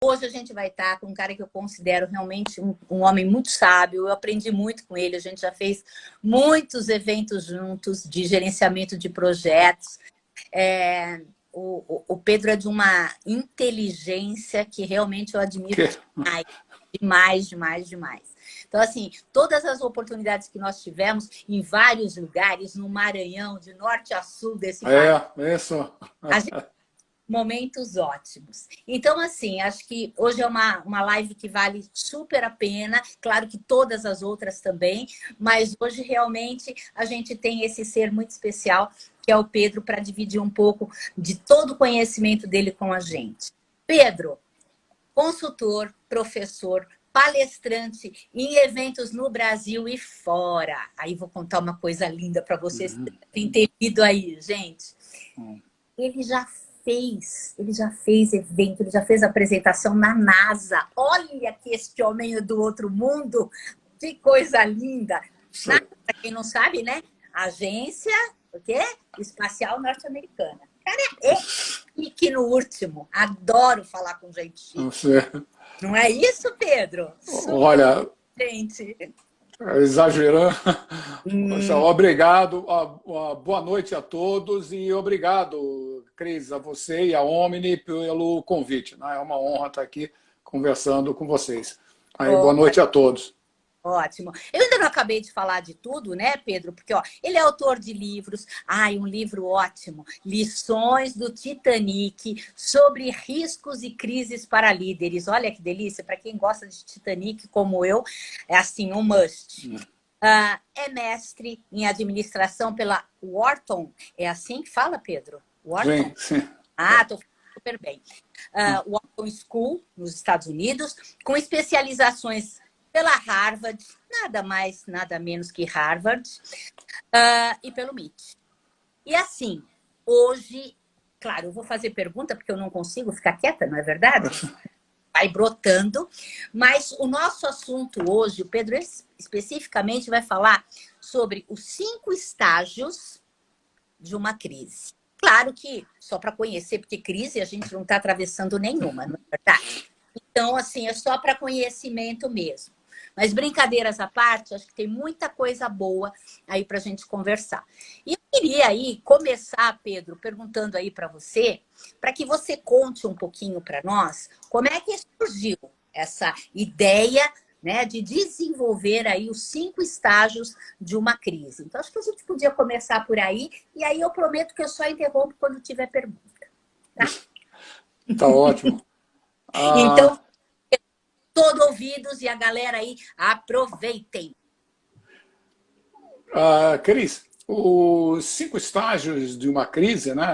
Hoje a gente vai estar com um cara que eu considero realmente um homem muito sábio. Eu aprendi muito com ele. A gente já fez muitos eventos juntos de gerenciamento de projetos. O Pedro é de uma inteligência que realmente eu admiro demais. Demais, demais, demais. Então, assim, todas as oportunidades que nós tivemos em vários lugares, no Maranhão, de norte a sul desse país. Isso. A gente momentos ótimos. Então, assim, acho que hoje é uma live que vale super a pena. Claro que todas as outras também, mas hoje realmente a gente tem esse ser muito especial, que é o Pedro, para dividir um pouco de todo o conhecimento dele com a gente. Pedro, consultor, professor, palestrante em eventos no Brasil e fora. Aí vou contar uma coisa linda para vocês terem entendido aí, gente. Ele já fez evento, ele já fez apresentação na NASA. Olha que este homem é do outro mundo, que coisa linda. NASA, para quem não sabe, né? Agência, o quê? Espacial Norte-Americana. Cara, é que no último. Adoro falar com gente chique. Não é isso, Pedro? Olha, gente. Exagerando. Obrigado. Boa noite a todos e obrigado, Cris, a você e a Omni pelo convite. É uma honra estar aqui conversando com vocês. Boa noite a todos. Ótimo. Eu ainda não acabei de falar de tudo, né, Pedro? Porque ele é autor de livros. Um livro ótimo. Lições do Titanic sobre riscos e crises para líderes. Olha que delícia. Para quem gosta de Titanic, como eu, é assim, um must. É mestre em administração pela Wharton. É assim que fala, Pedro? Wharton? Sim. Estou falando super bem. Wharton School, nos Estados Unidos, com especializações pela Harvard, nada mais, nada menos que Harvard, e pelo MIT. E assim, hoje, claro, eu vou fazer pergunta porque eu não consigo ficar quieta, não é verdade? Vai brotando, mas o nosso assunto hoje, o Pedro especificamente vai falar sobre os 5 estágios de uma crise. Claro que, só para conhecer, porque crise a gente não está atravessando nenhuma, não é verdade? Então, assim, é só para conhecimento mesmo. Mas brincadeiras à parte, acho que tem muita coisa boa aí para a gente conversar. E eu queria aí começar, Pedro, perguntando aí para você, para que você conte um pouquinho para nós, como é que surgiu essa ideia, né, de desenvolver aí os 5 estágios de uma crise. Então, acho que a gente podia começar por aí, e aí eu prometo que eu só interrompo quando tiver pergunta. Tá ótimo. Então, todo ouvidos e a galera aí, aproveitem. Cris, os 5 estágios de uma crise, né?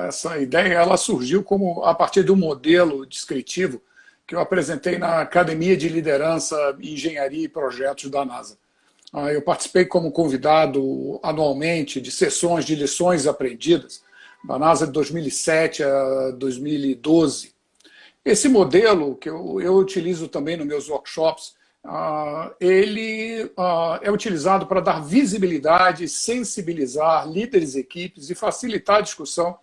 Essa ideia ela surgiu a partir de um modelo descritivo que eu apresentei na Academia de Liderança, Engenharia e Projetos da NASA. Eu participei como convidado anualmente de sessões de lições aprendidas da NASA de 2007 a 2012. Esse modelo, que eu utilizo também nos meus workshops, ele é utilizado para dar visibilidade, sensibilizar líderes e equipes e facilitar a discussão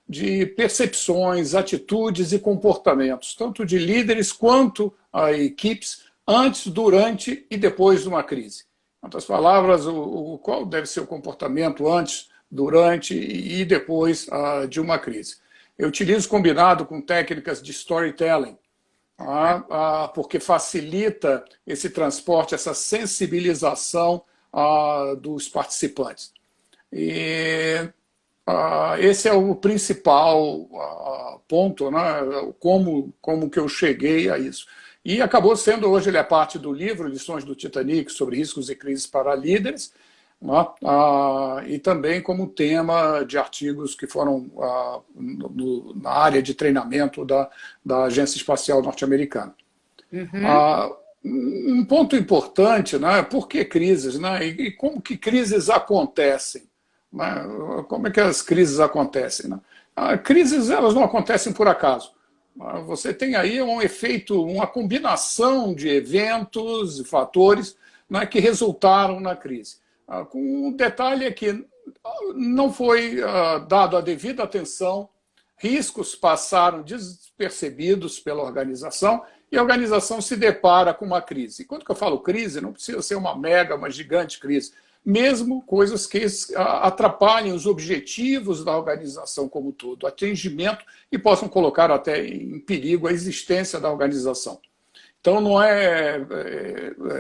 de percepções, atitudes e comportamentos, tanto de líderes quanto a equipes, antes, durante e depois de uma crise. Em outras palavras, qual deve ser o comportamento antes, durante e depois de uma crise. Eu utilizo combinado com técnicas de storytelling, porque facilita esse transporte, essa sensibilização dos participantes. E esse é o principal ponto, né? Como que eu cheguei a isso. E acabou sendo, hoje ele é parte do livro Lições do Titanic sobre riscos e crises para líderes, e também como tema de artigos que foram na área de treinamento da Agência Espacial Norte-Americana. Um ponto importante, né? Por que crises? Né? E como que crises acontecem? Né? Como é que as crises acontecem? Né? Crises elas não acontecem por acaso. Você tem aí um efeito, uma combinação de eventos e fatores, né, que resultaram na crise. Com um detalhe é que não foi dado a devida atenção riscos passaram despercebidos pela organização e a organização se depara com uma crise. E quando eu falo crise, não precisa ser uma mega, uma gigante crise. Mesmo coisas que atrapalhem os objetivos da organização como um todo, o atingimento e possam colocar até em perigo a existência da organização. Então, não é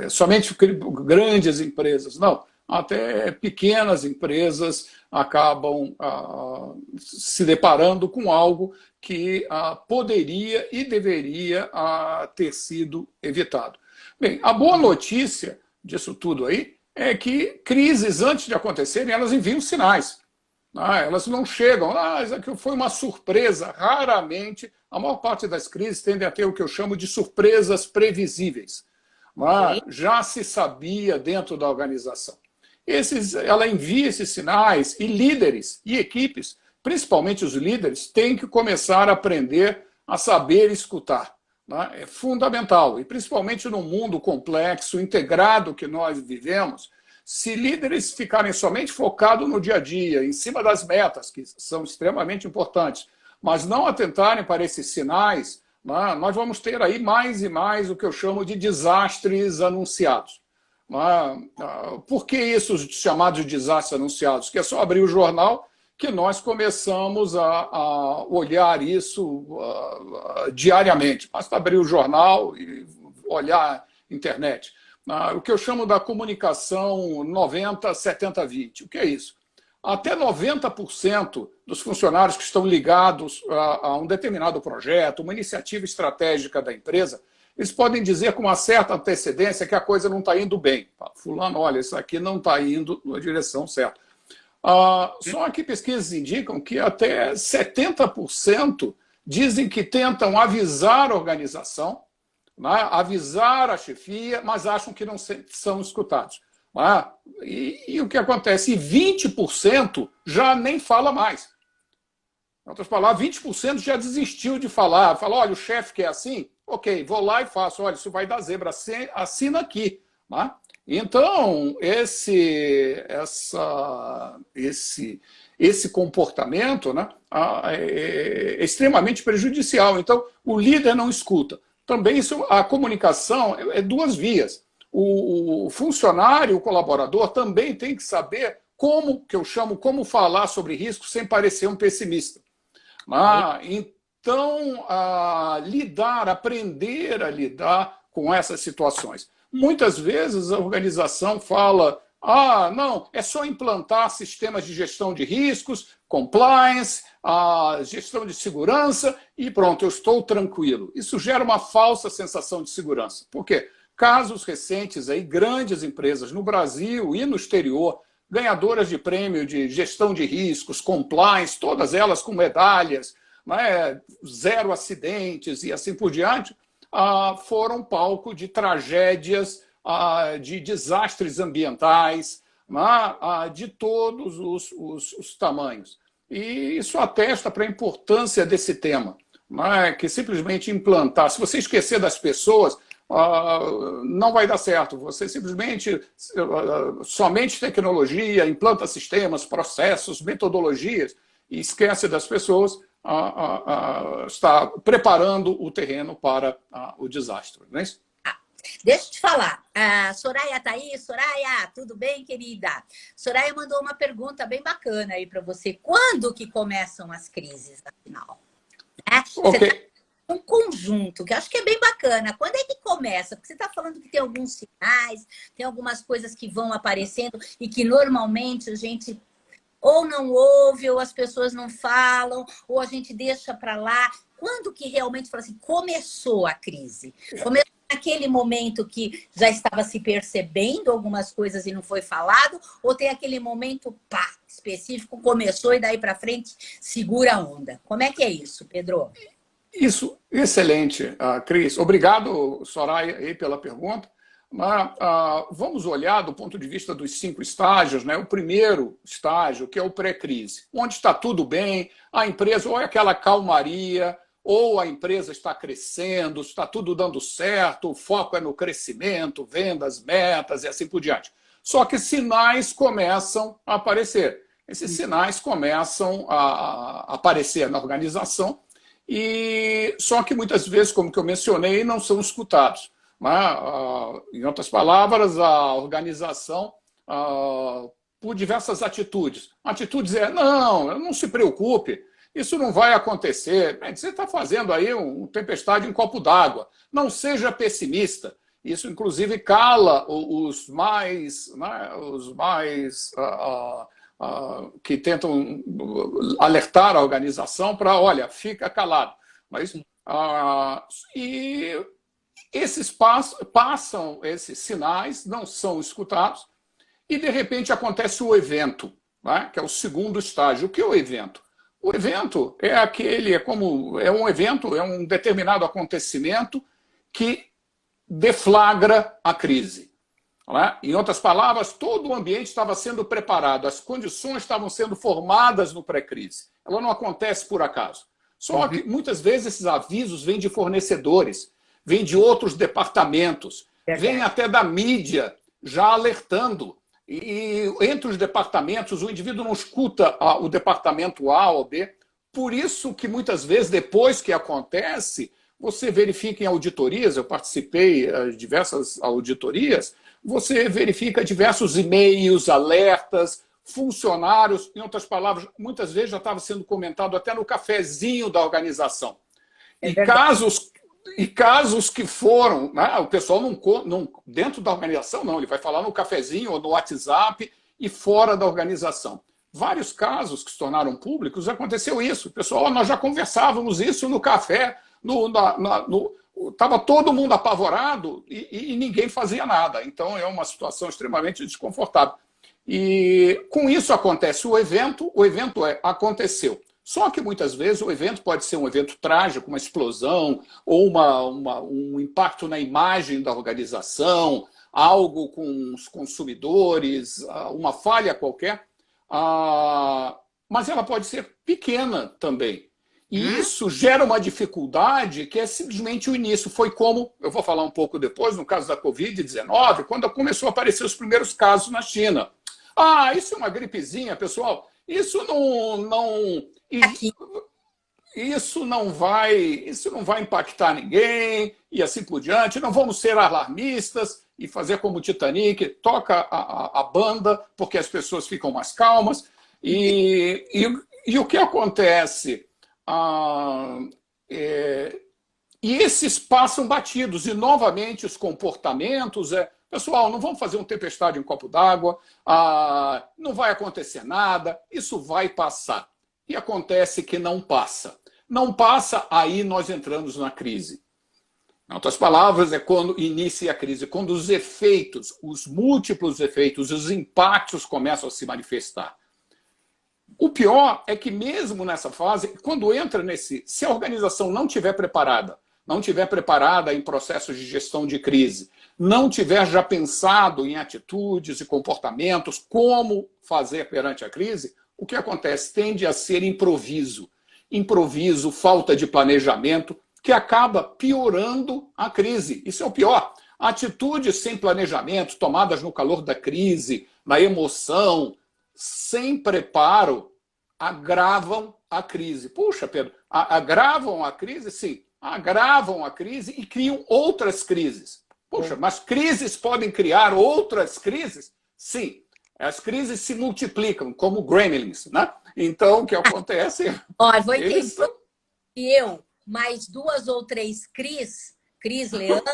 somente grandes empresas, não. Até pequenas empresas acabam se deparando com algo que poderia e deveria ter sido evitado. Bem, a boa notícia disso tudo aí é que crises, antes de acontecerem, elas enviam sinais. Elas não chegam, isso aqui foi uma surpresa. Raramente, a maior parte das crises tendem a ter o que eu chamo de surpresas previsíveis. Já se sabia dentro da organização. Ela envia esses sinais e líderes e equipes, principalmente os líderes, têm que começar a aprender a saber escutar. É fundamental, e principalmente no mundo complexo, integrado que nós vivemos, se líderes ficarem somente focados no dia a dia, em cima das metas, que são extremamente importantes, mas não atentarem para esses sinais, nós vamos ter aí mais e mais o que eu chamo de desastres anunciados. Por que isso, os chamados desastres anunciados? Que é só abrir o jornal que nós começamos a olhar isso diariamente. Basta abrir o jornal e olhar a internet. O que eu chamo da comunicação 90, 70, 20. O que é isso? Até 90% dos funcionários que estão ligados a um determinado projeto, uma iniciativa estratégica da empresa, eles podem dizer com uma certa antecedência que a coisa não está indo bem. Fulano, olha, isso aqui não está indo na direção certa. Só que pesquisas indicam que até 70% dizem que tentam avisar a organização, avisar a chefia, mas acham que não são escutados. E o que acontece? 20% já nem fala mais. Em outras palavras, 20% já desistiu de falar. Fala, olha, o chefe quer assim? Ok, vou lá e faço. Olha, isso vai dar zebra, assina aqui. Então, esse comportamento é extremamente prejudicial. Então, o líder não escuta. Também a comunicação é duas vias. O funcionário, o colaborador, também tem que saber como falar sobre risco sem parecer um pessimista. Então, aprender a lidar com essas situações. Muitas vezes a organização fala, não, é só implantar sistemas de gestão de riscos, compliance, gestão de segurança e pronto, eu estou tranquilo. Isso gera uma falsa sensação de segurança. Por quê? Casos recentes, aí, grandes empresas no Brasil e no exterior, ganhadoras de prêmio de gestão de riscos, compliance, todas elas com medalhas, zero acidentes e assim por diante, foram palco de tragédias, de desastres ambientais, de todos os tamanhos. E isso atesta para a importância desse tema, que simplesmente implantar. Se você esquecer das pessoas, não vai dar certo. Você simplesmente, somente tecnologia, implanta sistemas, processos, metodologias, e esquece das pessoas, está preparando o terreno para o desastre. Não é isso? Deixa eu te falar. A Soraya está aí? Soraya, tudo bem, querida? Soraya mandou uma pergunta bem bacana aí para você. Quando que começam as crises, afinal? Ok. Um conjunto, que eu acho que é bem bacana. Quando é que começa? Porque você está falando que tem alguns sinais, tem algumas coisas que vão aparecendo e que normalmente a gente ou não ouve, ou as pessoas não falam, ou a gente deixa para lá. Quando que realmente fala assim, começou a crise? Começou naquele momento que já estava se percebendo algumas coisas e não foi falado, ou tem aquele momento, específico, começou e daí para frente segura a onda? Como é que é isso, Pedro? Isso, excelente, Cris. Obrigado, Soraya, aí, pela pergunta. Vamos olhar do ponto de vista dos 5 estágios, né? O primeiro estágio, que é o pré-crise, onde está tudo bem, a empresa, ou é aquela calmaria, ou a empresa está crescendo, está tudo dando certo, o foco é no crescimento, vendas, metas e assim por diante. Só que sinais começam a aparecer. esses sinais começam a aparecer na organização, só que muitas vezes, como que eu mencionei, não são escutados. Né? Em outras palavras, a organização, por diversas atitudes. Atitudes não se preocupe, isso não vai acontecer. Você está fazendo aí uma tempestade em copo d'água. Não seja pessimista. Isso, inclusive, cala os mais, né, que tentam alertar a organização para, olha, fica calado. Mas, e esses passam esses sinais, não são escutados, e, de repente, acontece o evento, né, que é o segundo estágio. O que é o evento? O evento é um evento, é um determinado acontecimento que deflagra a crise. Né? Em outras palavras, todo o ambiente estava sendo preparado, as condições estavam sendo formadas no pré-crise. Ela não acontece por acaso. Só que, muitas vezes, esses avisos vêm de fornecedores, vêm de outros departamentos, vêm até da mídia, já alertando. E entre os departamentos, o indivíduo não escuta o departamento A ou B. Por isso que, muitas vezes, depois que acontece, você verifica em auditorias, eu participei de diversas auditorias, você verifica diversos e-mails, alertas, funcionários, em outras palavras, muitas vezes já estava sendo comentado até no cafezinho da organização. E casos que foram, né, o pessoal dentro da organização não, ele vai falar no cafezinho ou no WhatsApp e fora da organização. Vários casos que se tornaram públicos, aconteceu isso. Pessoal, nós já conversávamos isso no café, estava todo mundo apavorado e ninguém fazia nada. Então, é uma situação extremamente desconfortável. E com isso acontece o evento aconteceu. Só que muitas vezes o evento pode ser um evento trágico, uma explosão, ou um impacto na imagem da organização, algo com os consumidores, uma falha qualquer, mas ela pode ser pequena também. E isso gera uma dificuldade que é simplesmente o início. Foi como, eu vou falar um pouco depois, no caso da Covid-19, quando começou a aparecer os primeiros casos na China. Isso é uma gripezinha, pessoal. Isso não vai impactar ninguém e assim por diante. Não vamos ser alarmistas e fazer como o Titanic, toca a banda porque as pessoas ficam mais calmas. E o que acontece? E esses passam batidos. E, novamente, os comportamentos pessoal, não vamos fazer uma tempestade em copo d'água, não vai acontecer nada, isso vai passar. E acontece que não passa. Não passa, aí nós entramos na crise. Em outras palavras, é quando inicia a crise, quando os efeitos, os múltiplos efeitos, os impactos começam a se manifestar. O pior é que mesmo nessa fase, quando entra se a organização não estiver preparada em processos de gestão de crise, não tiver já pensado em atitudes e comportamentos, como fazer perante a crise, o que acontece? Tende a ser improviso. Improviso, falta de planejamento, que acaba piorando a crise. Isso é o pior. Atitudes sem planejamento, tomadas no calor da crise, na emoção, sem preparo, agravam a crise. Puxa, Pedro, agravam a crise? Sim, agravam a crise e criam outras crises. Puxa, mas crises podem criar outras crises? Sim, as crises se multiplicam, como gremlins, né? Então, o que acontece... Olha, vou entender que eu, mais 2 ou 3 Cris Leandro,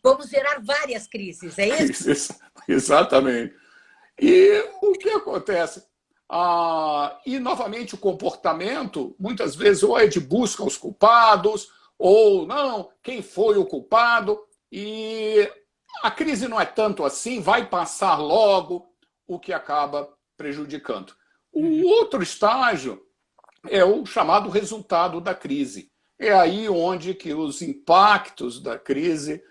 vamos gerar várias crises, é isso? Exatamente. E o que acontece? E, novamente, o comportamento, muitas vezes, ou é de busca aos culpados, ou não, quem foi o culpado, e a crise não é tanto assim, vai passar logo, o que acaba prejudicando. O outro estágio é o chamado resultado da crise. É aí onde que os impactos da crise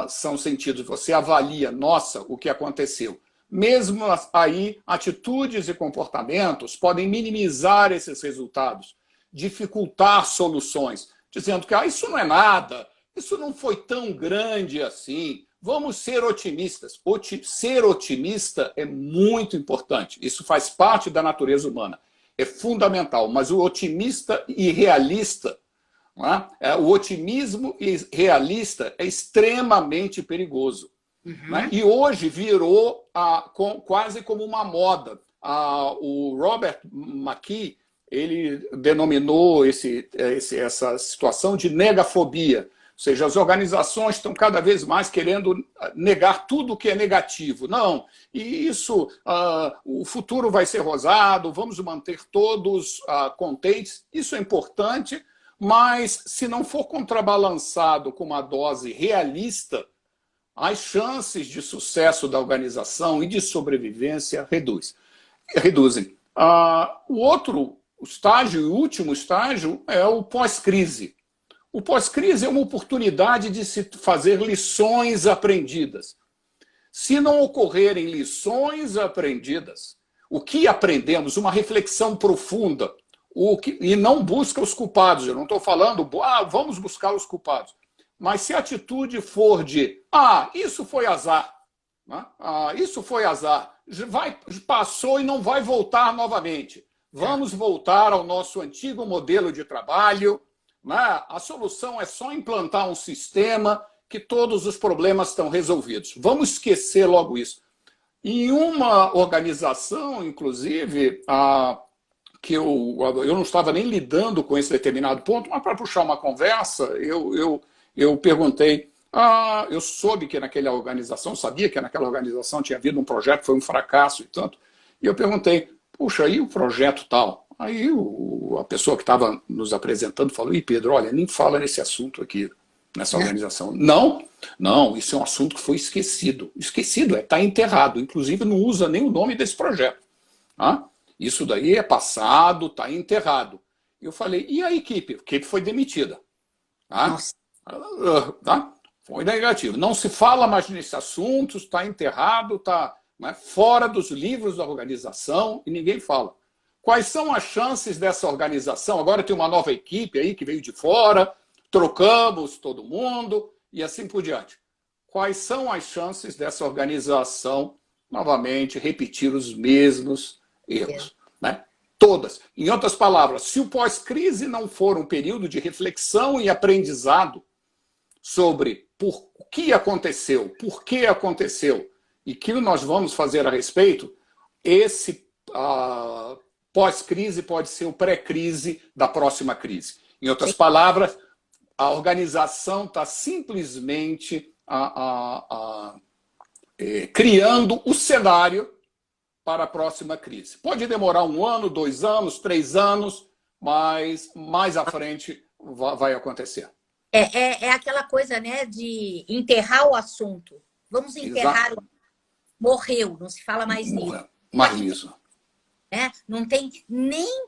são sentidos. Você avalia, nossa, o que aconteceu. Mesmo aí, atitudes e comportamentos podem minimizar esses resultados, dificultar soluções, dizendo que isso não é nada, isso não foi tão grande assim, vamos ser otimistas. Ser otimista é muito importante. Isso faz parte da natureza humana. É fundamental. Mas o otimista e realista, não é? O otimismo realista é extremamente perigoso. Né? E hoje virou quase como uma moda. O Robert McKee, ele denominou essa situação de negafobia. Ou seja, as organizações estão cada vez mais querendo negar tudo que é negativo. Não, e isso, o futuro vai ser rosado, vamos manter todos contentes. Isso é importante, mas se não for contrabalançado com uma dose realista, as chances de sucesso da organização e de sobrevivência reduzem. O outro estágio, o último estágio, é o pós-crise. O pós-crise é uma oportunidade de se fazer lições aprendidas. Se não ocorrerem lições aprendidas, o que aprendemos? Uma reflexão profunda, e não busca os culpados. Eu não estou falando, vamos buscar os culpados. Mas se a atitude for de, isso foi azar, né? Isso foi azar, passou e não vai voltar novamente. Vamos voltar ao nosso antigo modelo de trabalho. A solução é só implantar um sistema que todos os problemas estão resolvidos. Vamos esquecer logo isso. Em uma organização, inclusive, que eu não estava nem lidando com esse determinado ponto, mas para puxar uma conversa, eu perguntei, eu soube que naquela organização, sabia que naquela organização tinha havido um projeto que foi um fracasso e tanto, e eu perguntei, puxa, e o projeto tal? Aí a pessoa que estava nos apresentando falou, Pedro, olha, nem fala nesse assunto aqui, nessa organização. Não, isso é um assunto que foi esquecido. Esquecido, está enterrado. Inclusive não usa nem o nome desse projeto. Isso daí é passado, está enterrado. Eu falei, e a equipe? A equipe foi demitida. Foi negativo. Não se fala mais nesse assunto, está enterrado, está fora dos livros da organização e ninguém fala. Quais são as chances dessa organização? Agora tem uma nova equipe aí que veio de fora, trocamos todo mundo e assim por diante. Quais são as chances dessa organização, novamente, repetir os mesmos erros? Todas. Em outras palavras, se o pós-crise não for um período de reflexão e aprendizado sobre o que aconteceu, por que aconteceu e o que nós vamos fazer a respeito, esse pós-crise pode ser o pré-crise da próxima crise. Em outras palavras, a organização está simplesmente criando o cenário para a próxima crise. Pode demorar 1 ano, 2 anos, 3 anos, mas mais à frente vai acontecer. É aquela coisa, né, de enterrar o assunto. Vamos enterrar o... Morreu, não se fala mais nisso. Mais nisso. Não tem nem,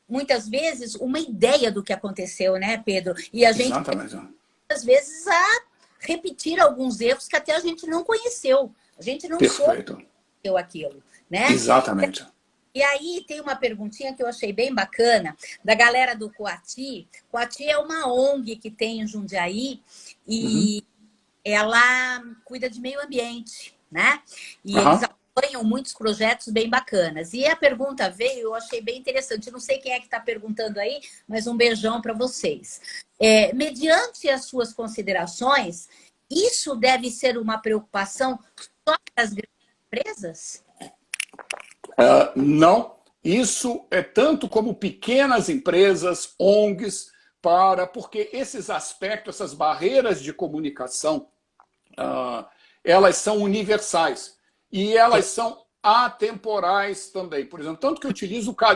muitas vezes, uma ideia do que aconteceu, né, Pedro? E a gente, às vezes, a repetir alguns erros que até a gente não conheceu. A gente não soube aquilo, né? Exatamente. E aí tem uma perguntinha que eu achei bem bacana, da galera do Coati. Coati é uma ONG que tem em Jundiaí e ela cuida de meio ambiente, né? E eles acompanham muitos projetos bem bacanas. E a pergunta veio, eu achei bem interessante. Eu não sei quem é que está perguntando aí, mas um beijão para vocês. Mediante as suas considerações, isso deve ser uma preocupação só das grandes empresas? Não. Isso é tanto como pequenas empresas, ONGs, porque esses aspectos, essas barreiras de comunicação, elas são universais. E elas são atemporais também. Por exemplo, tanto que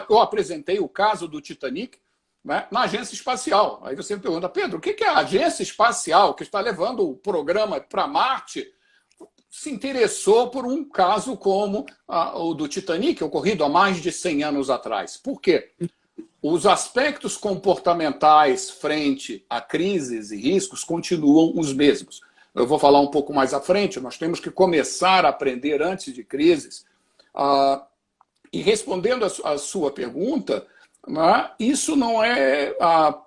eu apresentei o caso do Titanic, né, na agência espacial. Aí você me pergunta, Pedro, o que é a agência espacial que está levando o programa para Marte se interessou por um caso como o do Titanic, ocorrido há mais de 100 anos atrás? Por quê? Os aspectos comportamentais frente a crises e riscos continuam os mesmos. Eu vou falar um pouco mais à frente, nós temos que começar a aprender antes de crises. E respondendo a sua pergunta, né? Isso não é...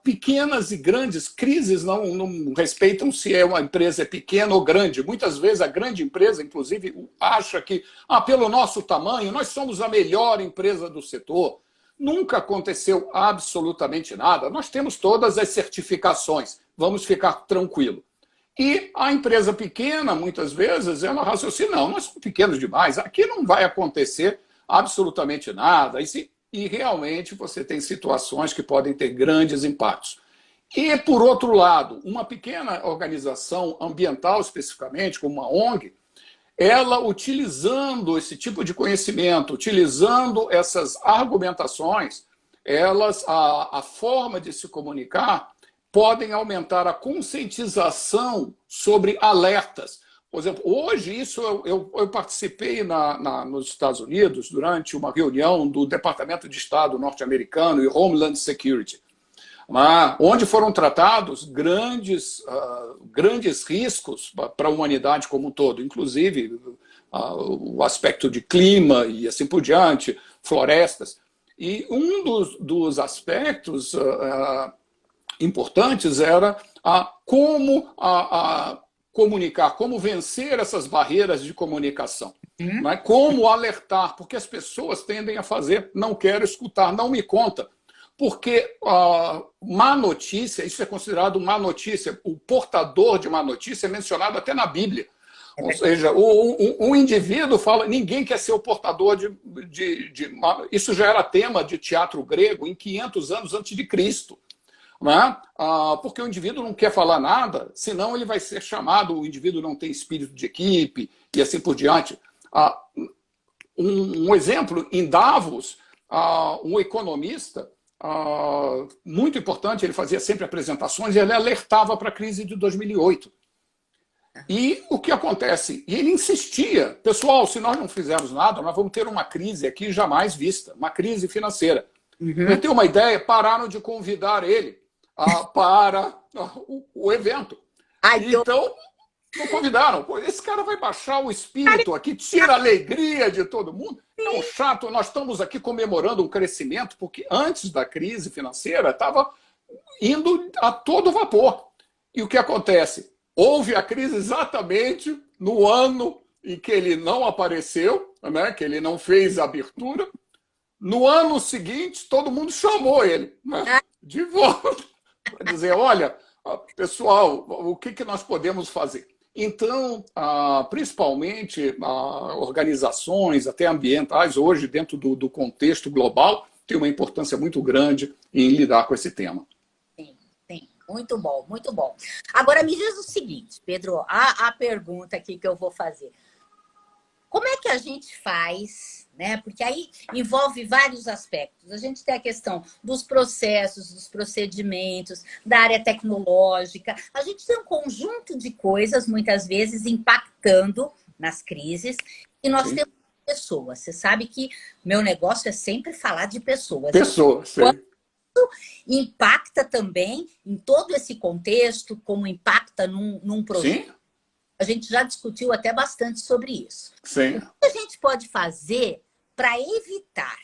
pequenas e grandes crises não respeitam se uma empresa é pequena ou grande. Muitas vezes a grande empresa, inclusive, acha que, pelo nosso tamanho, nós somos a melhor empresa do setor. Nunca aconteceu absolutamente nada. Nós temos todas as certificações. Vamos ficar tranquilo. E a empresa pequena, muitas vezes, ela raciocina, não, nós somos pequenos demais, aqui não vai acontecer absolutamente nada. E realmente você tem situações que podem ter grandes impactos. E, por outro lado, uma pequena organização ambiental, especificamente, como uma ONG, ela, utilizando esse tipo de conhecimento, utilizando essas argumentações, a forma de se comunicar podem aumentar a conscientização sobre alertas. Por exemplo, hoje, eu participei nos Estados Unidos durante uma reunião do Departamento de Estado norte-americano e Homeland Security, onde foram tratados grandes riscos para a humanidade como um todo, inclusive o aspecto de clima e assim por diante, florestas. E um dos aspectos importantes era como comunicar, como vencer essas barreiras de comunicação, né? Como alertar, porque as pessoas tendem a fazer, não quero escutar, não me conta. Porque má notícia, isso é considerado má notícia, o portador de má notícia é mencionado até na Bíblia. Ou seja, o indivíduo fala, ninguém quer ser o portador isso já era tema de teatro grego em 500 anos antes de Cristo. Né? Porque o indivíduo não quer falar nada, senão ele vai ser chamado, o indivíduo não tem espírito de equipe e assim por diante. Um exemplo, em Davos, um economista muito importante, ele fazia sempre apresentações e ele alertava para a crise de 2008. E o que acontece? E ele insistia, pessoal, se nós não fizermos nada, nós vamos ter uma crise aqui jamais vista, uma crise financeira. Para ter uma ideia, pararam de convidar ele para o evento. Então, não convidaram. Pô, esse cara vai baixar o espírito aqui, tira a alegria de todo mundo. Não, chato, nós estamos aqui comemorando um crescimento, porque antes da crise financeira estava indo a todo vapor. E o que acontece? Houve a crise exatamente no ano em que ele não apareceu, né, que ele não fez a abertura. No ano seguinte, todo mundo chamou ele, né, de volta para dizer, olha, pessoal, o que nós podemos fazer? Então, principalmente organizações, até ambientais, hoje, dentro do contexto global, tem uma importância muito grande em lidar com esse tema. Sim, sim. Muito bom, muito bom. Agora, me diz o seguinte, Pedro, a pergunta aqui que eu vou fazer. Como é que a gente faz, né? Porque aí envolve vários aspectos. A gente tem a questão dos processos, dos procedimentos, da área tecnológica. A gente tem um conjunto de coisas, muitas vezes, impactando nas crises. E nós temos pessoas. Você sabe que meu negócio é sempre falar de pessoas. Pessoas, sim. Impacta também em todo esse contexto, como impacta num projeto. Sim. A gente já discutiu até bastante sobre isso. Sim. O que a gente pode fazer para evitar,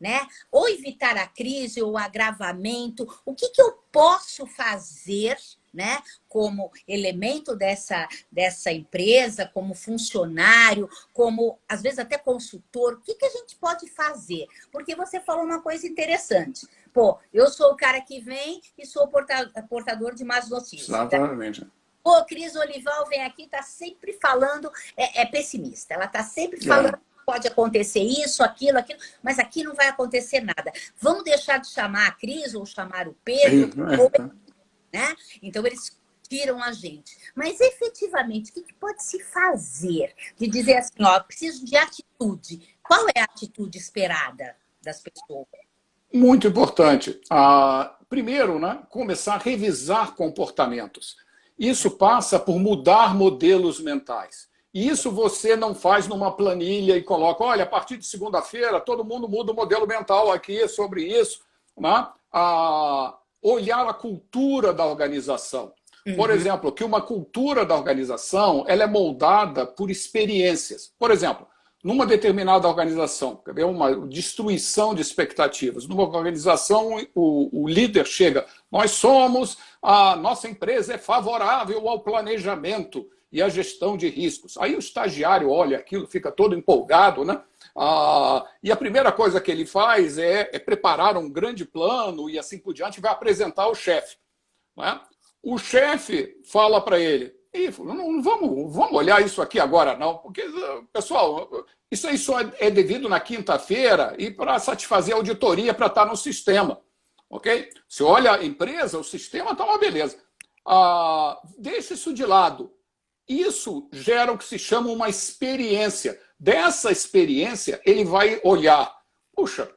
né? Ou evitar a crise ou o agravamento? O que eu posso fazer, né? Como elemento dessa empresa, como funcionário, como, às vezes, até consultor. O que a gente pode fazer? Porque você falou uma coisa interessante. Pô, eu sou o cara que vem e sou portador de más notícias. Exatamente. Tá? Pô, Cris Olival vem aqui, está sempre falando, é pessimista. Ela está sempre falando que pode acontecer isso, aquilo, mas aqui não vai acontecer nada. Vamos deixar de chamar a Cris ou chamar o Pedro, né? Então, eles tiram a gente. Mas, efetivamente, o que pode se fazer? De dizer assim, ó, preciso de atitude. Qual é a atitude esperada das pessoas? Muito importante. Primeiro, né, começar a revisar comportamentos. Isso passa por mudar modelos mentais. E isso você não faz numa planilha e coloca, olha, a partir de segunda-feira todo mundo muda o modelo mental aqui sobre isso. Né? Olhar a cultura da organização. Por exemplo, que uma cultura da organização ela é moldada por experiências. Por exemplo, numa determinada organização, quer ver, uma destruição de expectativas. Numa organização, o líder chega, a nossa empresa é favorável ao planejamento e à gestão de riscos. Aí o estagiário olha aquilo, fica todo empolgado, né? E a primeira coisa que ele faz é preparar um grande plano e assim por diante, vai apresentar ao chefe. Né? O chefe fala para ele, não vamos olhar isso aqui agora não, porque, pessoal, isso aí só é devido na quinta-feira e para satisfazer a auditoria para estar no sistema. Ok? Se olha a empresa, o sistema está uma beleza. Deixa isso de lado. Isso gera o que se chama uma experiência. Dessa experiência, ele vai olhar, puxa,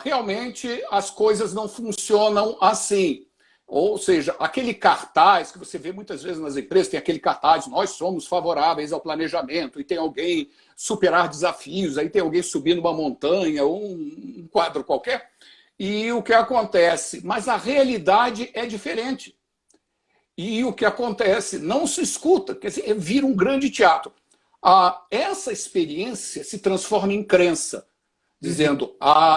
realmente as coisas não funcionam assim. Ou seja, aquele cartaz que você vê muitas vezes nas empresas, tem aquele cartaz, nós somos favoráveis ao planejamento, e tem alguém superar desafios, aí tem alguém subindo uma montanha, ou um quadro qualquer, e o que acontece? Mas a realidade é diferente. E o que acontece? Não se escuta, quer dizer, vira um grande teatro. Essa experiência se transforma em crença, dizendo,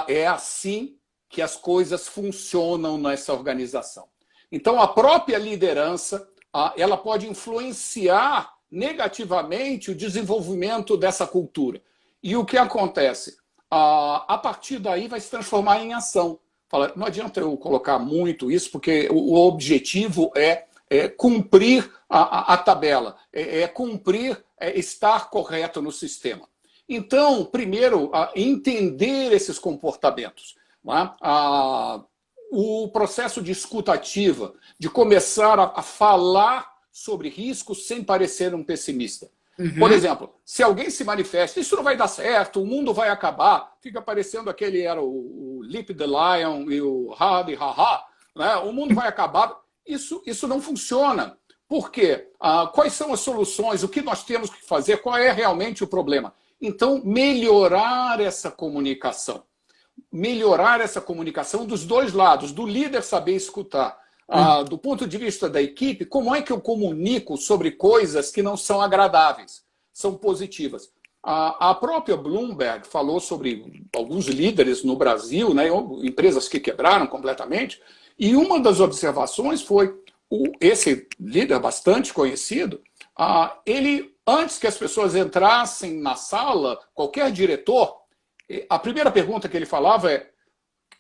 é assim que as coisas funcionam nessa organização. Então, a própria liderança, ela pode influenciar negativamente o desenvolvimento dessa cultura. E o que acontece? A partir daí vai se transformar em ação. Fala, não adianta eu colocar muito isso, porque o objetivo é cumprir a tabela, cumprir, estar correto no sistema. Então, primeiro, entender esses comportamentos. Não é? O processo de escuta ativa, de começar a falar sobre riscos sem parecer um pessimista. Por exemplo, se alguém se manifesta, isso não vai dar certo, o mundo vai acabar, fica parecendo aquele, era o Leap the Lion e o Hadi Haha, né? O mundo vai acabar. Isso não funciona. Por quê? Quais são as soluções? O que nós temos que fazer? Qual é realmente o problema? Então, melhorar essa comunicação. Melhorar essa comunicação dos dois lados, do líder saber escutar. Do ponto de vista da equipe, como é que eu comunico sobre coisas que não são agradáveis, são positivas? A própria Bloomberg falou sobre alguns líderes no Brasil, né, empresas que quebraram completamente, e uma das observações foi, esse líder bastante conhecido, ele, antes que as pessoas entrassem na sala, qualquer diretor, a primeira pergunta que ele falava é,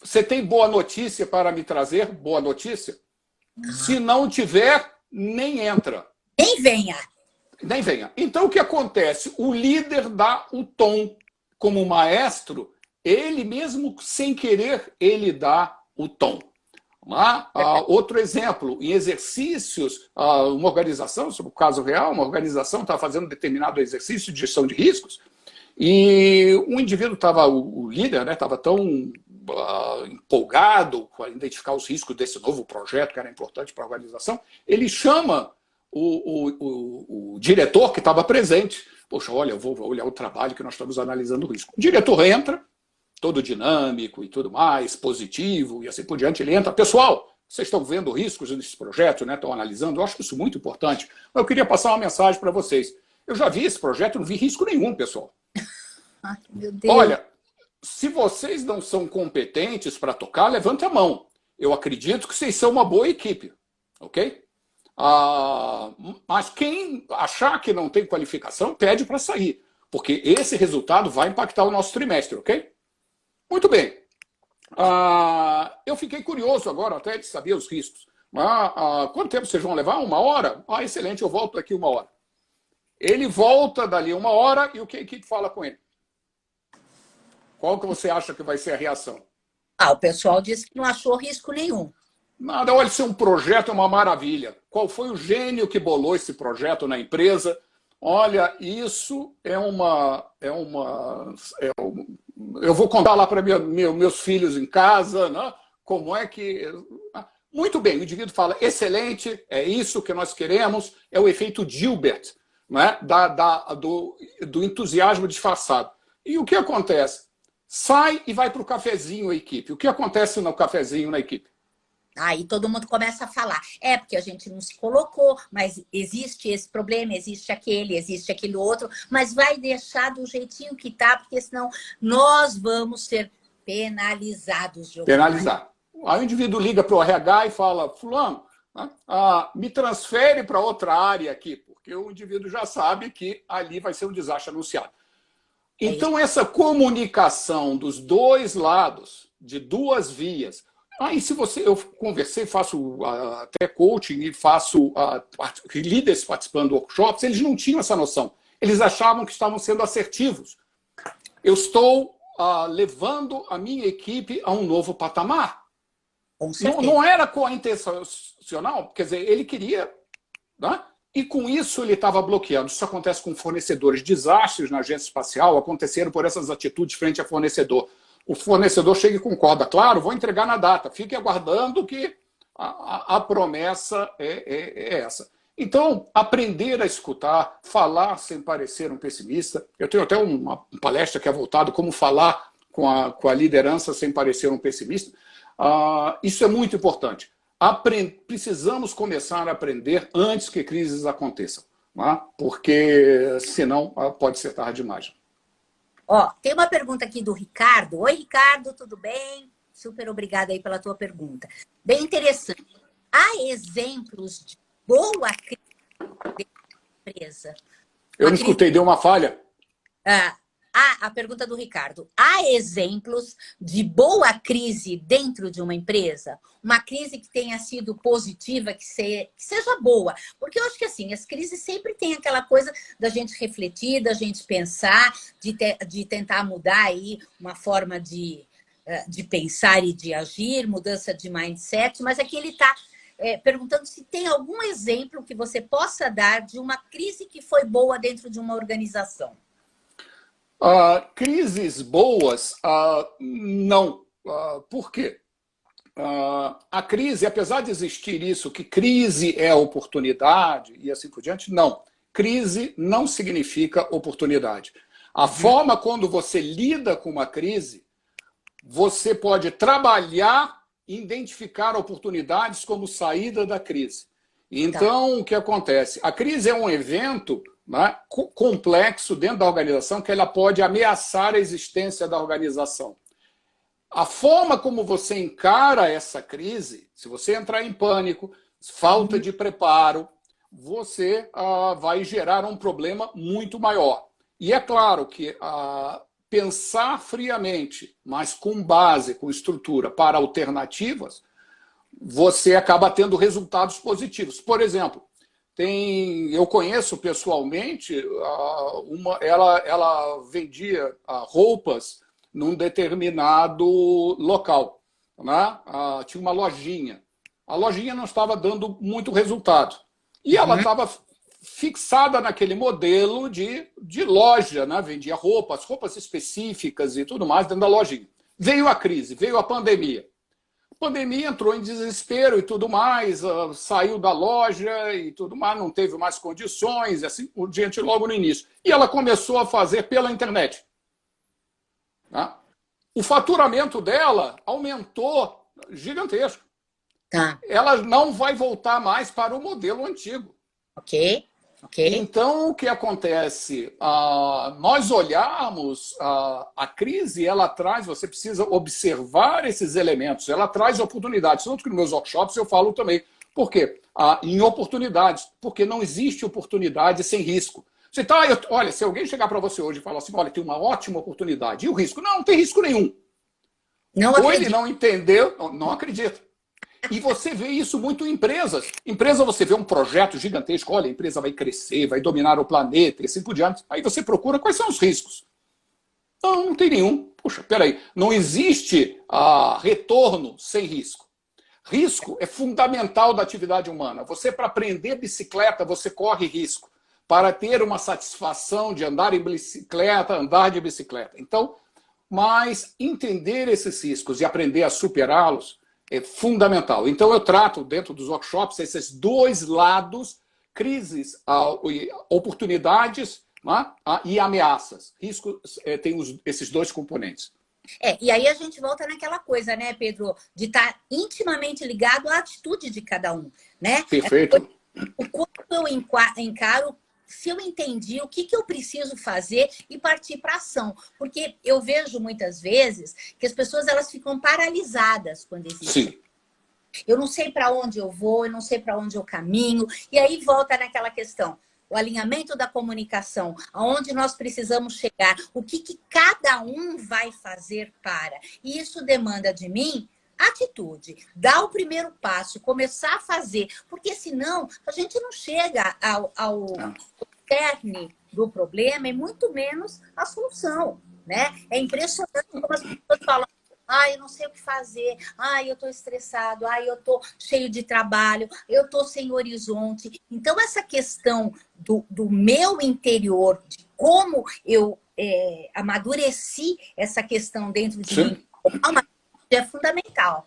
você tem boa notícia para me trazer? Boa notícia? Se não tiver, nem entra. Nem venha. Nem venha. Então, o que acontece? O líder dá o tom. Como maestro, ele mesmo, sem querer, ele dá o tom. Outro exemplo, em exercícios, uma organização, sobre o caso real, uma organização está fazendo um determinado exercício de gestão de riscos, e um indivíduo estava, o líder, né, estava tão empolgado com identificar os riscos desse novo projeto, que era importante para a organização, ele chama o diretor que estava presente. Poxa, olha, eu vou olhar o trabalho que nós estamos analisando o risco. O diretor entra, todo dinâmico e tudo mais, positivo e assim por diante, ele entra. Pessoal, vocês estão vendo riscos nesse projeto, né? Estão analisando, eu acho isso muito importante. Eu queria passar uma mensagem para vocês. Eu já vi esse projeto, não vi risco nenhum, pessoal. Ai, meu Deus. Olha, se vocês não são competentes para tocar, levante a mão. Eu acredito que vocês são uma boa equipe, ok? Mas quem achar que não tem qualificação, pede para sair, porque esse resultado vai impactar o nosso trimestre, ok? Muito bem. Eu fiquei curioso agora até de saber os riscos. Quanto tempo vocês vão levar? 1 hora? Excelente, eu volto daqui 1 hora. Ele volta dali 1 hora e o que a equipe fala com ele? Qual que você acha que vai ser a reação? O pessoal disse que não achou risco nenhum. Nada, olha, esse é um projeto, é uma maravilha. Qual foi o gênio que bolou esse projeto na empresa? Olha, isso eu vou contar lá para meus filhos em casa, né? Como é que... Muito bem, o indivíduo fala, excelente, é isso que nós queremos, é o efeito Gilbert, né? do entusiasmo disfarçado. E o que acontece? Sai e vai para o cafezinho a equipe. O que acontece no cafezinho na equipe? Aí todo mundo começa a falar, porque a gente não se colocou, mas existe esse problema, existe aquele outro, mas vai deixar do jeitinho que tá, porque senão nós vamos ser penalizados de alguma maneira. Penalizar. Aí o indivíduo liga para o RH e fala, fulano, né, me transfere para outra área aqui, porque o indivíduo já sabe que ali vai ser um desastre anunciado. Então, essa comunicação dos dois lados, de duas vias. E se eu conversei, faço até coaching e faço líderes participando de workshops, eles não tinham essa noção. Eles achavam que estavam sendo assertivos. Eu estou levando a minha equipe a um novo patamar. Não era com a intencional, quer dizer, ele queria, né? E com isso ele estava bloqueando. Isso acontece com fornecedores. Desastres na agência espacial aconteceram por essas atitudes frente a fornecedor. O fornecedor chega e concorda. Claro, vou entregar na data. Fique aguardando que a promessa é essa. Então, aprender a escutar, falar sem parecer um pessimista. Eu tenho até uma palestra que é voltada como falar com a liderança sem parecer um pessimista. Isso é muito importante. Precisamos começar a aprender antes que crises aconteçam, né? Porque senão pode ser tarde demais. Tem uma pergunta aqui do Ricardo. Oi, Ricardo, tudo bem? Super obrigada aí pela tua pergunta. Bem interessante. Há exemplos de boa crise de empresa? Eu não escutei, deu uma falha. A pergunta do Ricardo. Há exemplos de boa crise dentro de uma empresa? Uma crise que tenha sido positiva, que seja boa? Porque eu acho que assim, as crises sempre têm aquela coisa da gente refletir, da gente pensar, de tentar mudar aí uma forma de pensar e de agir, mudança de mindset, mas aqui ele está perguntando se tem algum exemplo que você possa dar de uma crise que foi boa dentro de uma organização. Crises boas, não. Por quê? A crise, apesar de existir isso, que crise é oportunidade e assim por diante, não. Crise não significa oportunidade. A forma quando você lida com uma crise, você pode trabalhar e identificar oportunidades como saída da crise. Então, o que acontece? A crise é um evento, né, complexo dentro da organização, que ela pode ameaçar a existência da organização. A forma como você encara essa crise, se você entrar em pânico, falta de preparo, você vai gerar um problema muito maior. E é claro que pensar friamente, mas com base, com estrutura para alternativas, você acaba tendo resultados positivos. Por exemplo, eu conheço pessoalmente, ela vendia roupas num determinado local, né? Tinha uma lojinha. A lojinha não estava dando muito resultado. E ela estava fixada naquele modelo de loja, né? Vendia roupas específicas e tudo mais dentro da lojinha. Veio a crise, veio a pandemia. A pandemia entrou em desespero e tudo mais, saiu da loja e tudo mais, não teve mais condições, e assim por diante, logo no início. E ela começou a fazer pela internet. Tá? O faturamento dela aumentou gigantesco. Ela não vai voltar mais para o modelo antigo. Ok. Então, o que acontece? Nós olharmos a crise, ela traz, você precisa observar esses elementos, ela traz oportunidades. Tanto que nos meus workshops eu falo também. Por quê? Em oportunidades, porque não existe oportunidade sem risco. Você olha, se alguém chegar para você hoje e falar assim, olha, tem uma ótima oportunidade, e o risco? Não tem risco nenhum. Ou ele não entendeu, não acredita. E você vê isso muito em empresas. Empresa, você vê um projeto gigantesco, olha, a empresa vai crescer, vai dominar o planeta e assim por diante. Aí você procura quais são os riscos. Não tem nenhum. Puxa, peraí, não existe retorno sem risco. Risco é fundamental da atividade humana. Você, para aprender bicicleta, você corre risco. Para ter uma satisfação de andar em bicicleta, andar de bicicleta. Então, mas entender esses riscos e aprender a superá-los é fundamental. Então, eu trato dentro dos workshops esses dois lados, crises, oportunidades, né, e ameaças. Risco tem esses dois componentes. E aí a gente volta naquela coisa, né, Pedro, de estar intimamente ligado à atitude de cada um, né? Perfeito. O quanto eu encaro, se eu entendi o que eu preciso fazer e partir para ação. Porque eu vejo muitas vezes que as pessoas elas ficam paralisadas quando existe. Sim. Eu não sei para onde eu vou, eu não sei para onde eu caminho. E aí volta naquela questão. O alinhamento da comunicação, aonde nós precisamos chegar, o que cada um vai fazer para. E isso demanda de mim atitude, dar o primeiro passo, começar a fazer, porque senão a gente não chega ao cerne do problema e muito menos a solução, né? É impressionante como as pessoas falam: eu não sei o que fazer. Eu estou estressado. Eu estou cheio de trabalho. Eu estou sem horizonte. Então, essa questão do meu interior, de como eu amadureci essa questão dentro de mim, é fundamental.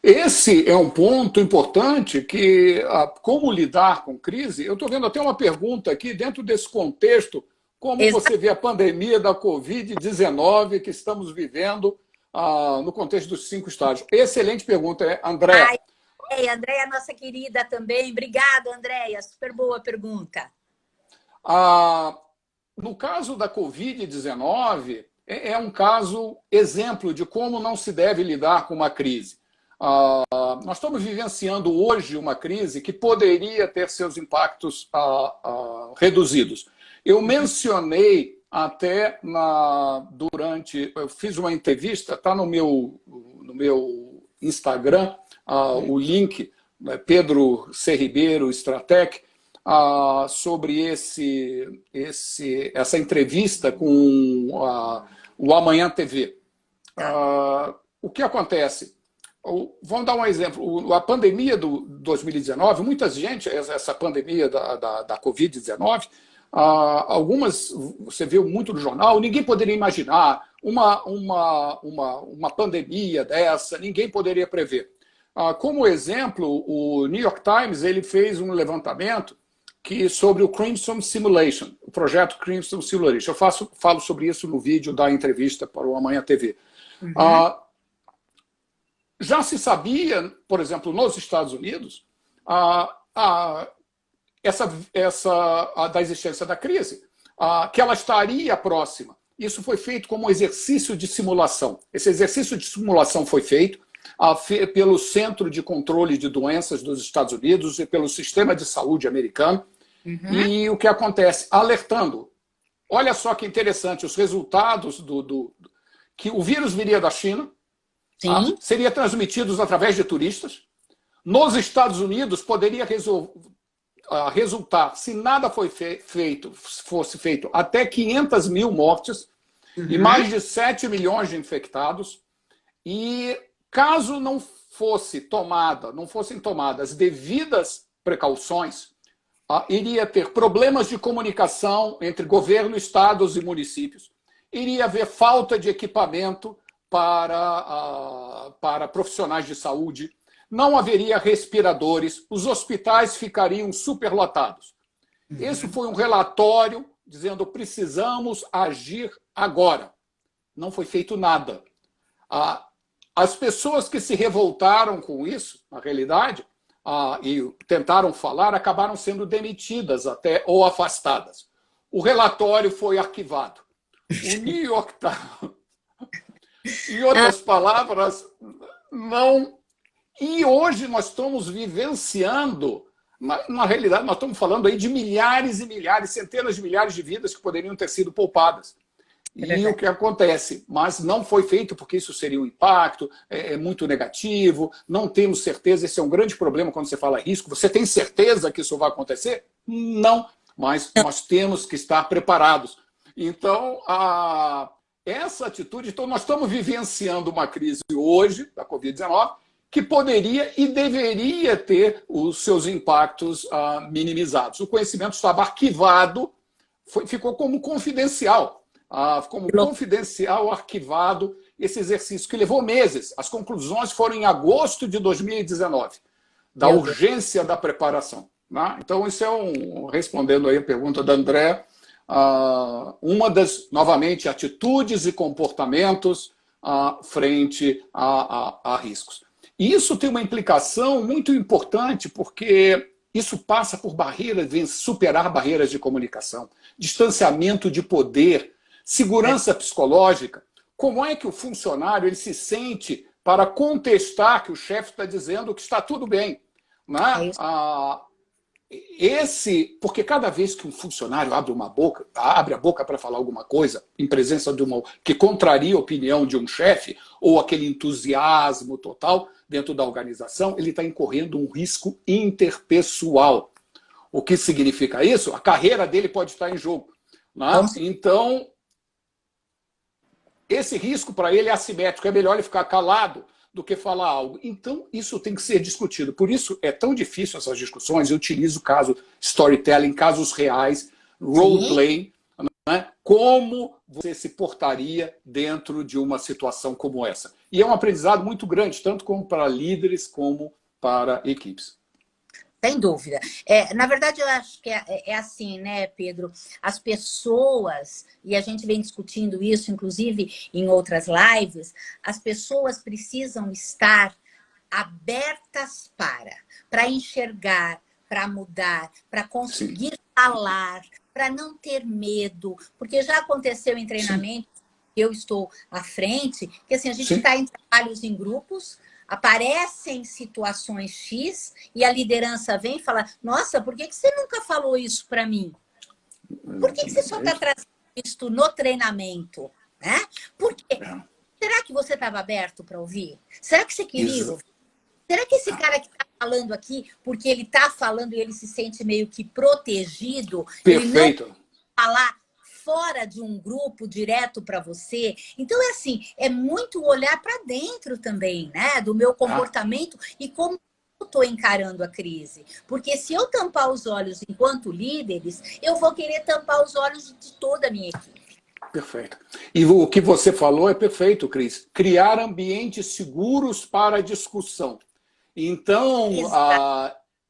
Esse é um ponto importante que, como lidar com crise, eu estou vendo até uma pergunta aqui, dentro desse contexto, como você vê a pandemia da Covid-19 que estamos vivendo no contexto dos 5 estágios? Excelente pergunta, Andréa. Andréa, nossa querida também. Obrigada, Andréa. Super boa pergunta. No caso da Covid-19, é um caso exemplo de como não se deve lidar com uma crise. Nós estamos vivenciando hoje uma crise que poderia ter seus impactos reduzidos. Eu mencionei até eu fiz uma entrevista, está no meu Instagram, o link, Pedro C. Ribeiro, Stratec, sobre essa entrevista com o Amanhã TV. O que acontece? Vamos dar um exemplo. A pandemia do 2019, muita gente, essa pandemia da Covid-19, algumas, você viu muito no jornal, ninguém poderia imaginar uma pandemia dessa, ninguém poderia prever. Como exemplo, o New York Times ele fez um levantamento sobre o Crimson Simulation, o projeto Crimson Simulation. Eu falo sobre isso no vídeo da entrevista para o Amanhã TV. Já se sabia, por exemplo, nos Estados Unidos, da existência da crise, que ela estaria próxima. Isso foi feito como um exercício de simulação. Esse exercício de simulação foi feito pelo Centro de Controle de Doenças dos Estados Unidos e pelo Sistema de Saúde americano. E o que acontece? Alertando. Olha só que interessante, os resultados que o vírus viria da China, seria transmitidos através de turistas. Nos Estados Unidos, poderia resultar, se nada fosse feito, até 500 mil mortes e mais de 7 milhões de infectados. E caso não fossem tomadas devidas precauções, iria ter problemas de comunicação entre governo, estados e municípios. Iria haver falta de equipamento para profissionais de saúde, não haveria respiradores, os hospitais ficariam superlotados. Esse foi um relatório dizendo: precisamos agir agora. Não foi feito nada. As pessoas que se revoltaram com isso, na realidade, e tentaram falar, acabaram sendo demitidas até ou afastadas. O relatório foi arquivado. O New York Times, em outras palavras, não. E hoje nós estamos vivenciando, na realidade, nós estamos falando aí de milhares e milhares, centenas de milhares de vidas que poderiam ter sido poupadas. E o que acontece? Mas não foi feito porque isso seria um impacto, é muito negativo, não temos certeza, esse é um grande problema quando você fala risco. Você tem certeza que isso vai acontecer? Não, mas nós temos que estar preparados. Então, essa atitude, então nós estamos vivenciando uma crise hoje, da Covid-19, que poderia e deveria ter os seus impactos minimizados. O conhecimento estava arquivado, ficou como confidencial. Confidencial, arquivado, esse exercício que levou meses. As conclusões foram em agosto de 2019, da urgência da preparação. Né? Então, isso respondendo aí a pergunta da André, uma das, novamente, atitudes e comportamentos frente a riscos. E isso tem uma implicação muito importante, porque isso passa por barreiras, superar barreiras de comunicação, distanciamento de poder, segurança psicológica. Como é que o funcionário ele se sente para contestar que o chefe está dizendo que está tudo bem? Né? Porque cada vez que um funcionário abre a boca para falar alguma coisa, em presença de que contraria a opinião de um chefe, ou aquele entusiasmo total dentro da organização, ele está incorrendo um risco interpessoal. O que significa isso? A carreira dele pode estar em jogo. Né? Então, esse risco para ele é assimétrico, é melhor ele ficar calado do que falar algo. Então, isso tem que ser discutido. Por isso, é tão difícil essas discussões. Eu utilizo o caso storytelling, casos reais, role-playing, né? Como você se portaria dentro de uma situação como essa. E é um aprendizado muito grande, tanto como para líderes como para equipes. Sem dúvida. Na verdade, eu acho que é assim, né, Pedro? As pessoas, e a gente vem discutindo isso, inclusive em outras lives, as pessoas precisam estar abertas para enxergar, para mudar, para conseguir falar, para não ter medo. Porque já aconteceu em treinamento, eu estou à frente, que assim, a gente está em trabalhos em grupos, aparecem situações X e a liderança vem e fala: nossa, por que você nunca falou isso para mim? Por que você só está trazendo isso no treinamento? Né? Por quê? Será que você estava aberto para ouvir? Será que você queria ouvir? Será que esse cara que está falando aqui, porque ele está falando e ele se sente meio que protegido, perfeito, ele não falar fora de um grupo direto para você? Então, é assim, é muito olhar para dentro também, né? Do meu comportamento e como eu estou encarando a crise. Porque se eu tampar os olhos enquanto líderes, eu vou querer tampar os olhos de toda a minha equipe. Perfeito. E o que você falou é perfeito, Cris. Criar ambientes seguros para a discussão. Então,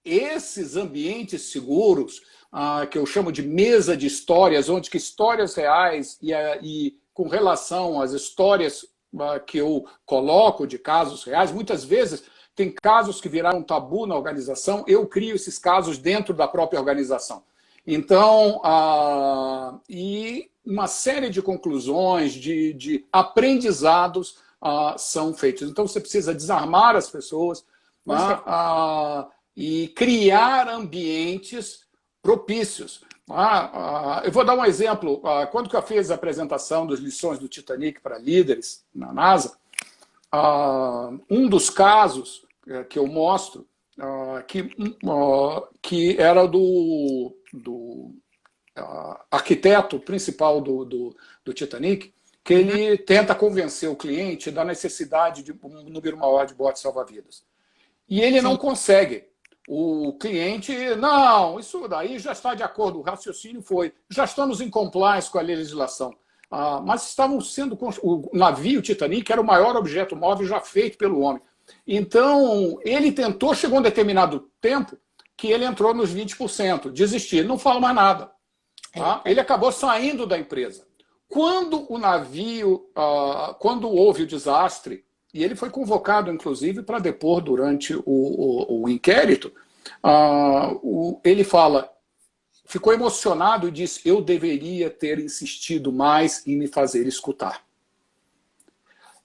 esses ambientes seguros, que eu chamo de mesa de histórias, onde que histórias reais e com relação às histórias que eu coloco de casos reais, muitas vezes tem casos que viraram tabu na organização, eu crio esses casos dentro da própria organização. Então, e uma série de conclusões, de aprendizados são feitos. Então, você precisa desarmar as pessoas, e criar ambientes propícios. Eu vou dar um exemplo. Quando que eu fiz a apresentação das lições do Titanic para líderes na NASA, um dos casos que eu mostro, que era do arquiteto principal do Titanic, que ele tenta convencer o cliente da necessidade de um número maior de botes salva-vidas. E ele não consegue. O cliente, não, isso daí já está de acordo, o raciocínio foi, já estamos em compliance com a legislação. Mas estavam sendo, o navio Titanic era o maior objeto móvel já feito pelo homem. Então, ele tentou, chegou um determinado tempo, que ele entrou nos 20%, desistir, não fala mais nada. Ele acabou saindo da empresa. Quando o navio, quando houve o desastre, e ele foi convocado, inclusive, para depor durante o inquérito, ele fala, ficou emocionado e disse: eu deveria ter insistido mais em me fazer escutar.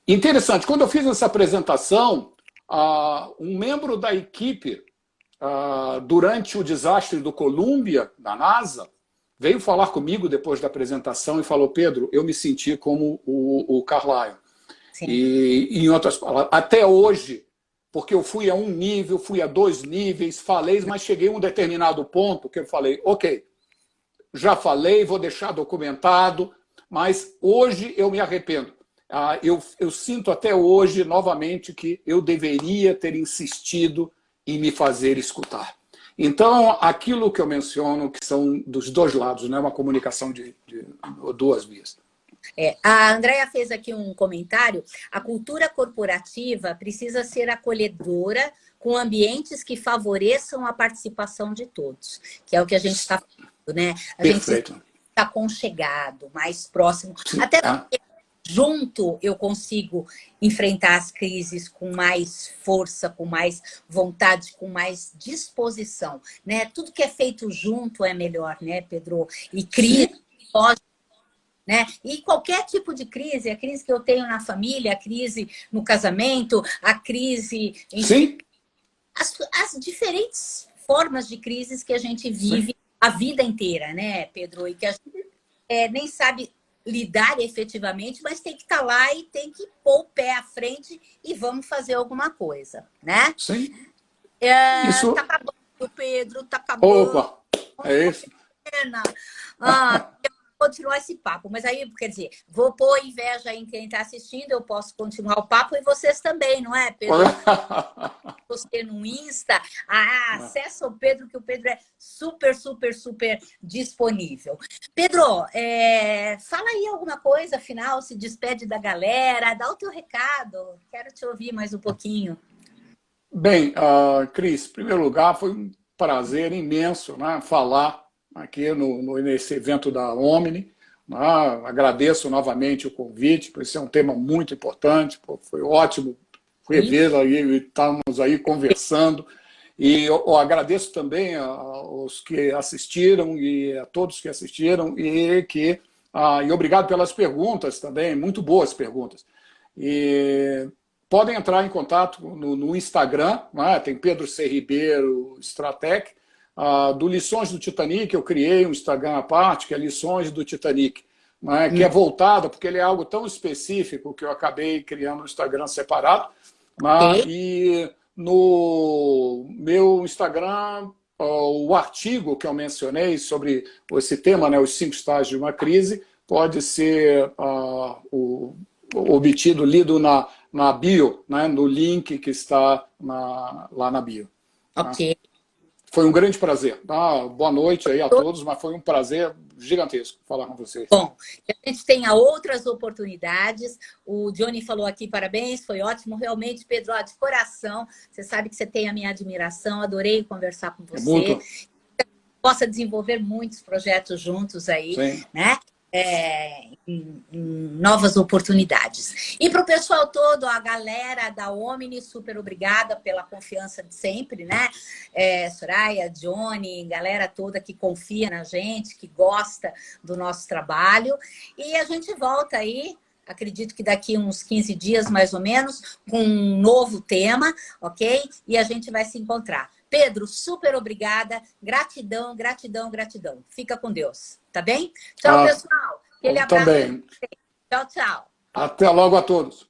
Interessante, quando eu fiz essa apresentação, um membro da equipe, durante o desastre do Columbia, da NASA, veio falar comigo depois da apresentação e falou: Pedro, eu me senti como o Carlyle. E, em outras palavras, até hoje, porque eu fui a um nível, fui a 2 níveis, falei, mas cheguei a um determinado ponto que eu falei: ok, já falei, vou deixar documentado, mas hoje eu me arrependo. Eu sinto até hoje, novamente, que eu deveria ter insistido em me fazer escutar. Então, aquilo que eu menciono, que são dos dois lados, né? Uma comunicação de 2 vias. A Andrea fez aqui um comentário. A cultura corporativa precisa ser acolhedora, com ambientes que favoreçam a participação de todos, que é o que a gente está falando, né? A gente está aconchegado, mais próximo. Até porque junto eu consigo enfrentar as crises com mais força, com mais vontade, com mais disposição, né? Tudo que é feito junto é melhor, né, Pedro? E crise, né? E qualquer tipo de crise, a crise que eu tenho na família, a crise no casamento, a crise, enfim, as diferentes formas de crises que a gente vive a vida inteira, né, Pedro? E que a gente nem sabe lidar efetivamente, mas tem que estar lá e tem que pôr o pé à frente e vamos fazer alguma coisa, né? Sim. Tá acabando, Pedro, tá acabando. Opa, é isso. Continuar esse papo, mas aí, quer dizer, vou pôr inveja em quem está assistindo, eu posso continuar o papo e vocês também, não é, Pedro? Você no Insta, acessa o Pedro, que o Pedro é super, super, super disponível. Pedro, fala aí alguma coisa, afinal, se despede da galera, dá o teu recado, quero te ouvir mais um pouquinho. Bem, Cris, em primeiro lugar, foi um prazer imenso, né, falar aqui nesse evento da Omni. Agradeço novamente o convite, por esse é um tema muito importante, foi ótimo revê-la aí, estamos aí conversando. E eu agradeço também aos que assistiram e a todos que assistiram e obrigado pelas perguntas também, muito boas perguntas. E podem entrar em contato no Instagram, né? Tem Pedro C. Ribeiro Stratec, do Lições do Titanic, eu criei um Instagram à parte, que é Lições do Titanic, né? Que é voltado, porque ele é algo tão específico que eu acabei criando um Instagram separado. E no meu Instagram, o artigo que eu mencionei sobre esse tema, né, os 5 estágios de uma crise, pode ser obtido, lido na bio, né, no link que está lá na bio. Ok. Foi um grande prazer. Boa noite aí a todos, mas foi um prazer gigantesco falar com vocês. Bom, que a gente tenha outras oportunidades. O Johnny falou aqui, parabéns, foi ótimo. Realmente, Pedro, de coração, você sabe que você tem a minha admiração, adorei conversar com você. Muito. Possa desenvolver muitos projetos juntos aí, Sim. né? Em novas oportunidades. E para o pessoal todo, a galera da Omni, super obrigada pela confiança de sempre, né? Soraya, Johnny, galera toda que confia na gente, que gosta do nosso trabalho. E a gente volta aí, acredito que daqui uns 15 dias, mais ou menos, com um novo tema, ok? E a gente vai se encontrar. Pedro, super obrigada. Gratidão, gratidão, gratidão. Fica com Deus, tá bem? Tchau, pessoal. Aquele abraço. Também. Tchau, tchau. Até logo a todos.